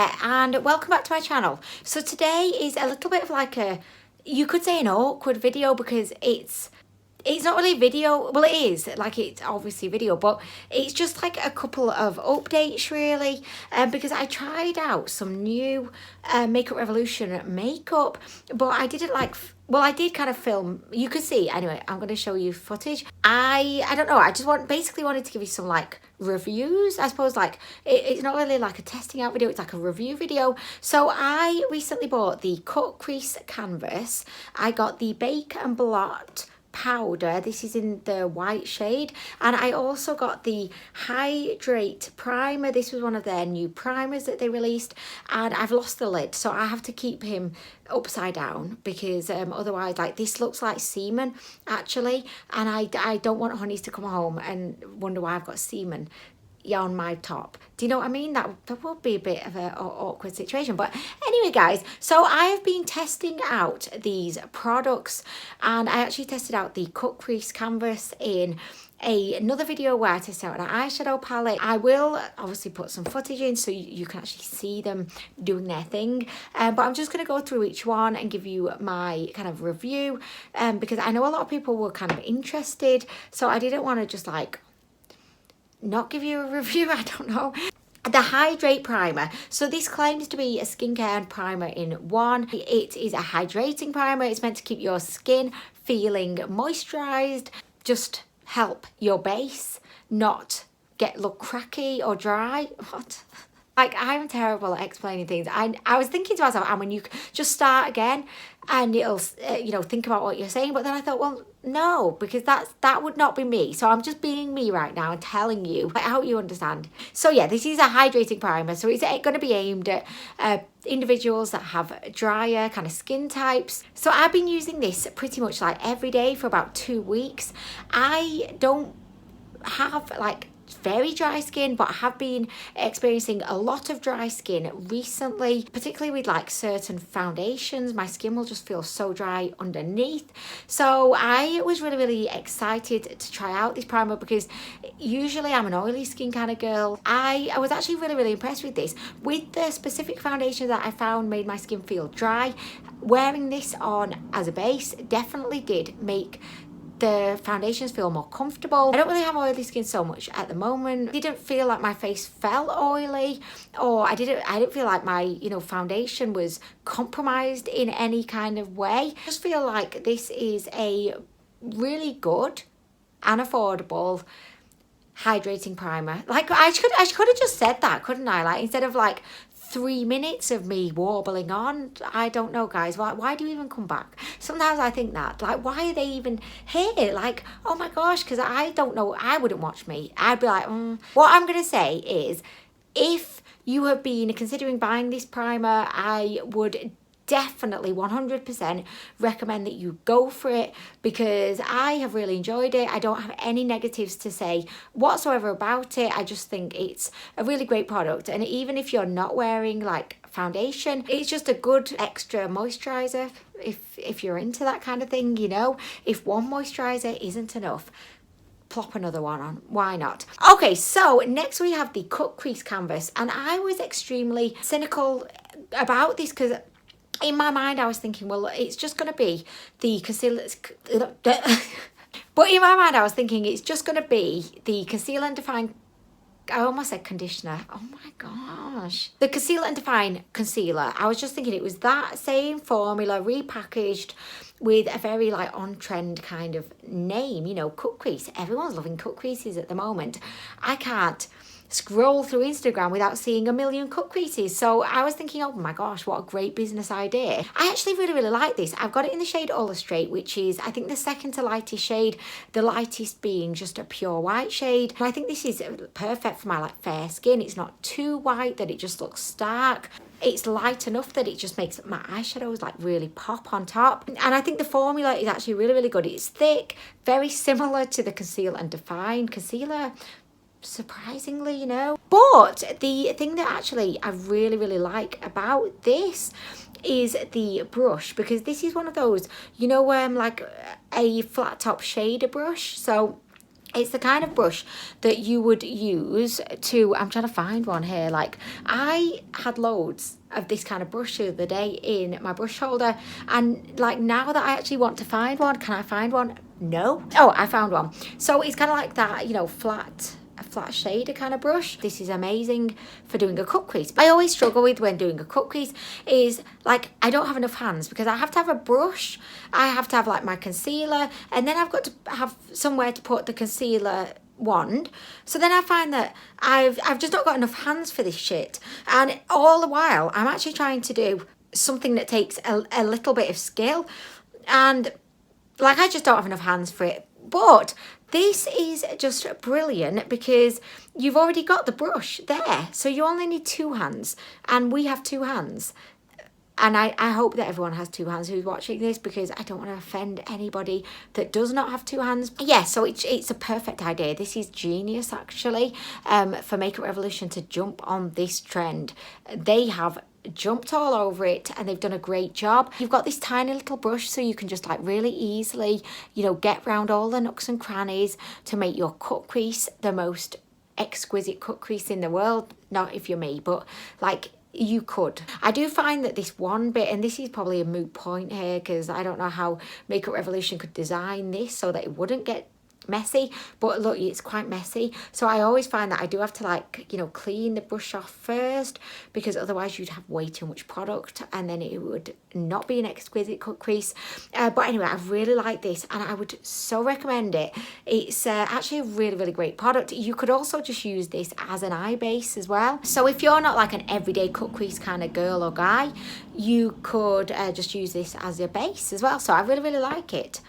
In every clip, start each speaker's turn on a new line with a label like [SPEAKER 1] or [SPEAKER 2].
[SPEAKER 1] there, and welcome back to my channel. So today is a little bit of like a, you could say an awkward video, because it's not really a video. Well, it is, like, it's obviously video, but it's just like a couple of updates really, because I tried out some new Makeup Revolution makeup, but I didn't like, well, I did kind of film, you could see. Anyway, I'm going to show you footage. I don't know, I just basically wanted to give you some like reviews, I suppose. Like it's not really like a testing out video, it's like a review video. So I recently bought the Crease Canvas. I got the Bake and Blot powder. This is in the white shade, and I also got the Hydrate Primer. This was one of their new primers that they released, and I've lost the lid, so I have to keep him upside down, because otherwise, like, this looks like semen actually, and I don't want Honeys to come home and wonder why I've got semen on my top. Do you know what I mean? That would be a bit of an awkward situation. But anyway, guys, so I have been testing out these products, and I actually tested out the Crease Canvas in another video where I tested out an eyeshadow palette. I will obviously put some footage in so you can actually see them doing their thing, but I'm just going to go through each one and give you my kind of review, because I know a lot of people were kind of interested, so I didn't want to just like not give you a review. I don't know. The Hydrate Primer. So this claims to be a skincare and primer in one. It is a hydrating primer. It's meant to keep your skin feeling moisturized, just help your base not look cracky or dry. What? Like, I'm terrible at explaining things. I was thinking to myself, Anwen, you just start again and it'll, you know, think about what you're saying. But then I thought, well, no, because that would not be me. So I'm just being me right now and telling you. I hope you understand. So yeah, this is a hydrating primer. So it's going to be aimed at individuals that have drier kind of skin types. So I've been using this pretty much like every day for about 2 weeks. I don't have like very dry skin, but I have been experiencing a lot of dry skin recently, particularly with like certain foundations. My skin will just feel so dry underneath. So I was really excited to try out this primer, because usually I'm an oily skin kind of girl. I was actually really impressed with this. With the specific foundation that I found made my skin feel dry, wearing this on as a base definitely did make the foundations feel more comfortable. I don't really have oily skin so much at the moment. Didn't feel like my face felt oily, or I didn't feel like my, you know, foundation was compromised in any kind of way. I just feel like this is a really good and affordable hydrating primer. Like, I could have just said that, couldn't I? Like, instead of like 3 minutes of me warbling on. I don't know, guys. Why do you even come back? Sometimes I think that, like, why are they even here? Like, oh my gosh, because I don't know. I wouldn't watch me. I'd be like, What I'm going to say is, if you have been considering buying this primer, I would definitely 100% recommend that you go for it, because I have really enjoyed it. I don't have any negatives to say whatsoever about it. I just think it's a really great product, and even if you're not wearing like foundation, it's just a good extra moisturizer if you're into that kind of thing, you know. If one moisturizer isn't enough, plop another one on. Why not? Okay, so next we have the Crease Canvas, and I was extremely cynical about this, because in my mind I was thinking, well, it's just going to be the concealer. But in my mind I was thinking it's just going to be the Conceal and Define, I almost said conditioner. Oh my gosh. The Conceal and Define concealer. I was just thinking it was that same formula repackaged with a very like on-trend kind of name, you know, cut crease. Everyone's loving cut creases at the moment. I can't scroll through Instagram without seeing a million cut creases. So I was thinking, oh my gosh, what a great business idea. I actually really like this. I've got it in the shade Illustrate, which is, I think, the second to lightest shade, the lightest being just a pure white shade. And I think this is perfect for my like fair skin. It's not too white that it just looks stark. It's light enough that it just makes my eyeshadows like really pop on top. And I think the formula is actually really good. It's thick, very similar to the Conceal and Define concealer, surprisingly, you know. But the thing that actually I really like about this is the brush, because this is one of those, you know, like a flat top shader brush. So It's the kind of brush that you would use to, I'm trying to find one here, like I had loads of this kind of brush the other day in my brush holder, and like now that I actually want to find one, can I find one? No. Oh, I found one. So it's kind of like that, you know, a flat shader kind of brush. This is amazing for doing a cut crease. I always struggle with when doing a cut crease is like I don't have enough hands, because I have to have a brush, I have to have like my concealer, and then I've got to have somewhere to put the concealer wand. So then I find that I've just not got enough hands for this shit, and all the while I'm actually trying to do something that takes a little bit of skill, and like I just don't have enough hands for it. But this is just brilliant because you've already got the brush there, so you only need 2 hands, and we have 2 hands. And I hope that everyone has 2 hands who's watching this, because I don't want to offend anybody that does not have 2 hands. Yeah, so it's a perfect idea. This is genius, actually, for Makeup Revolution to jump on this trend. They have jumped all over it, and they've done a great job. You've got this tiny little brush, so you can just like really easily, you know, get around all the nooks and crannies to make your cut crease the most exquisite cut crease in the world. Not if you're me, but like you could. I do find that this one bit, and this is probably a moot point here because I don't know how Makeup Revolution could design this so that it wouldn't get messy, but look, it's quite messy. So I always find that I do have to, like, you know, clean the brush off first, because otherwise you'd have way too much product and then it would not be an exquisite cut crease. But anyway, I really like this and I would so recommend it. It's actually a really great product. You could also just use this as an eye base as well. So if you're not like an everyday cut crease kind of girl or guy, you could just use this as your base as well. So I really like it.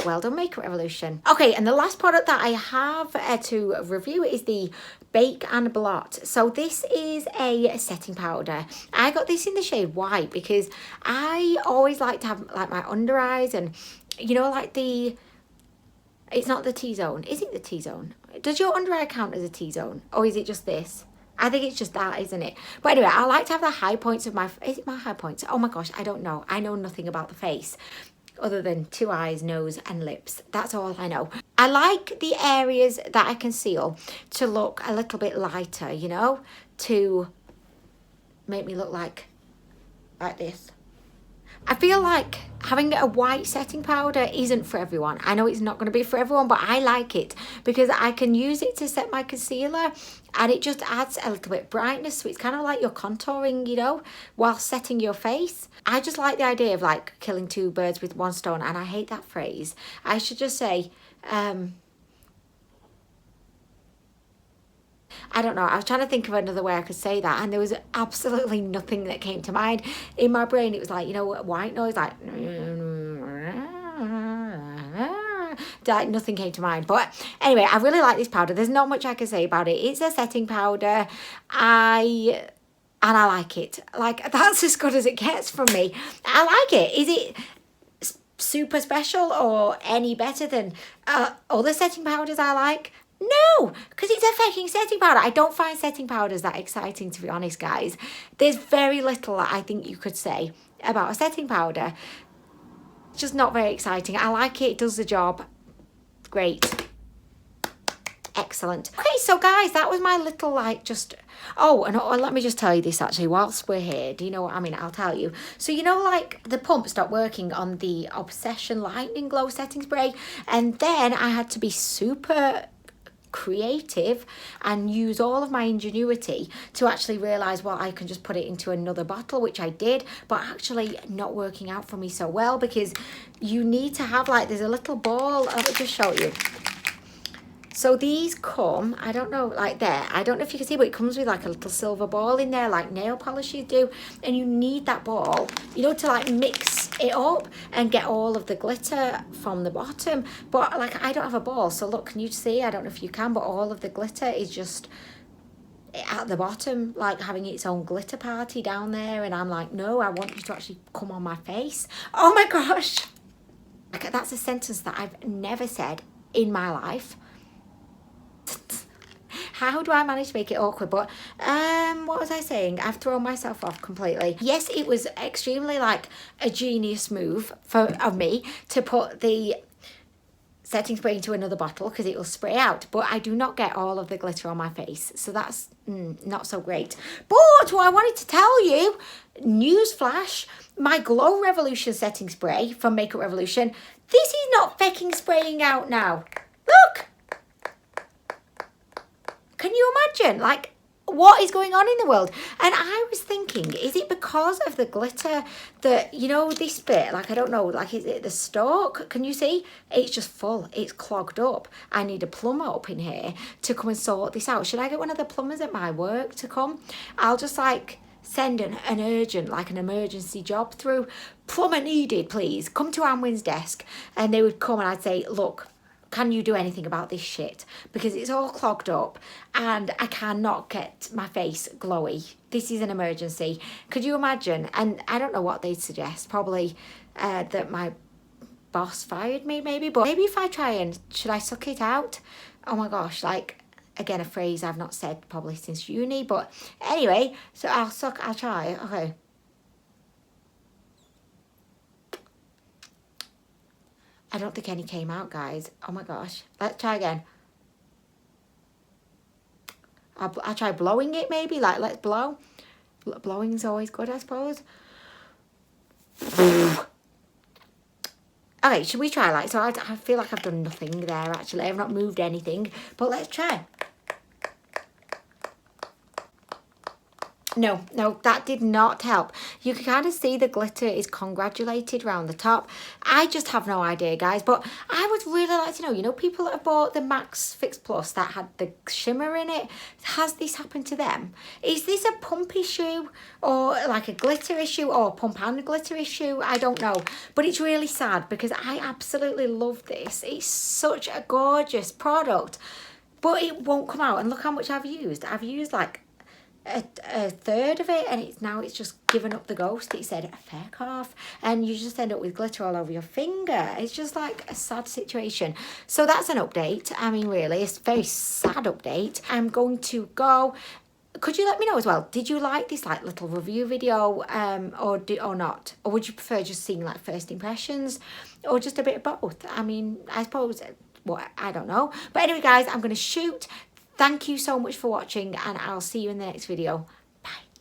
[SPEAKER 1] Well done, Makeup Revolution. Okay, and the last product that I have to review is the Bake and Blot. So this is a setting powder. I got this in the shade White because I always like to have like my under eyes, and you know, like it's not the T-zone. Is it the T-zone? Does your under eye count as a T-zone, or is it just this? I think it's just that, isn't it? But anyway, I like to have the high points of my... Is it my high points? Oh my gosh, I don't know. I know nothing about the face other than 2 eyes, nose and lips. That's all I know. I like the areas that I conceal to look a little bit lighter, you know, to make me look like this. I feel like having a white setting powder isn't for everyone. I know it's not going to be for everyone, but I like it because I can use it to set my concealer and it just adds a little bit of brightness. So it's kind of like you're contouring, you know, while setting your face. I just like the idea of like killing 2 birds with 1 stone, and I hate that phrase. I should just say, I don't know, I was trying to think of another way I could say that, and there was absolutely nothing that came to mind. In my brain, it was like, you know, white noise, like nothing came to mind. But anyway, I really like this powder. There's not much I can say about it. It's a setting powder. And I like it. Like, that's as good as it gets from me. I like it. Is it super special or any better than other setting powders I like? No, because it's a fucking setting powder. I don't find setting powders that exciting, to be honest, guys. There's very little that I think you could say about a setting powder. It's just not very exciting. I like it. It does the job. Great. Excellent. Okay, so guys, that was my little, like, just... Oh, and let me just tell you this, actually, whilst we're here. Do you know what I mean? I'll tell you. So, you know, like, the pump stopped working on the Obsession Lightning Glow Setting Spray, and then I had to be super creative and use all of my ingenuity to actually realize, well, I can just put it into another bottle, which I did, but actually not working out for me so well, because you need to have, like, there's a little ball. Let me just show you. So these come, I don't know, like there, I don't know if you can see, but it comes with like a little silver ball in there, like nail polishes do, and you need that ball, you know, to like mix it up and get all of the glitter from the bottom. But like, I don't have a ball, so look, can you see? I don't know if you can, but all of the glitter is just at the bottom, like having its own glitter party down there, and I'm like, no, I want you to actually come on my face. Oh my gosh, like, that's a sentence that I've never said in my life. How do I manage to make it awkward? But what was I saying? I've thrown myself off completely. Yes, it was extremely like a genius move of me to put the setting spray into another bottle because it will spray out, but I do not get all of the glitter on my face, so that's not so great. But what I wanted to tell you, newsflash, my Glow Revolution setting spray from Makeup Revolution, this is not fucking spraying out now. Look! Can you imagine? Like, what is going on in the world? And I was thinking, is it because of the glitter that, you know, this bit, like, I don't know, like, is it the stalk? Can you see? It's just full. It's clogged up. I need a plumber up in here to come and sort this out. Should I get one of the plumbers at my work to come? I'll just, like, send an urgent, like an emergency job through. Plumber needed, please. Come to Anwen's desk. And they would come and I'd say, look, can you do anything about this shit? Because it's all clogged up and I cannot get my face glowy. This is an emergency. Could you imagine? And I don't know what they'd suggest. Probably that my boss fired me, maybe. But maybe if I try and, should I suck it out? Oh my gosh, like, again, a phrase I've not said probably since uni. But anyway, so I'll try. Okay. I don't think any came out, guys. Oh my gosh. Let's try again. I'll try blowing it maybe. Like, let's blow. Blowing's always good, I suppose. Okay, should we try? Like, so I feel like I've done nothing there, actually. I've not moved anything. But let's try. No, that did not help. You can kind of see the glitter is congratulated around the top. I just have no idea, guys. But I would really like to know, you know, people that have bought the Max Fix Plus that had the shimmer in it, has this happened to them? Is this a pump issue or like a glitter issue or pump and glitter issue? I don't know. But it's really sad because I absolutely love this. It's such a gorgeous product. But it won't come out. And look how much I've used. I've used like a third of it and it's just given up the ghost. It said feck off and you just end up with glitter all over your finger. It's just like a sad situation. So that's an update. I mean, really, it's a very sad update. I'm going to go. Could you let me know as well, did you like this like little review video or not? Or would you prefer just seeing like first impressions or just a bit of both? I mean, I suppose, what, I don't know. But anyway, guys, I'm going to shoot. Thank you so much for watching and I'll see you in the next video.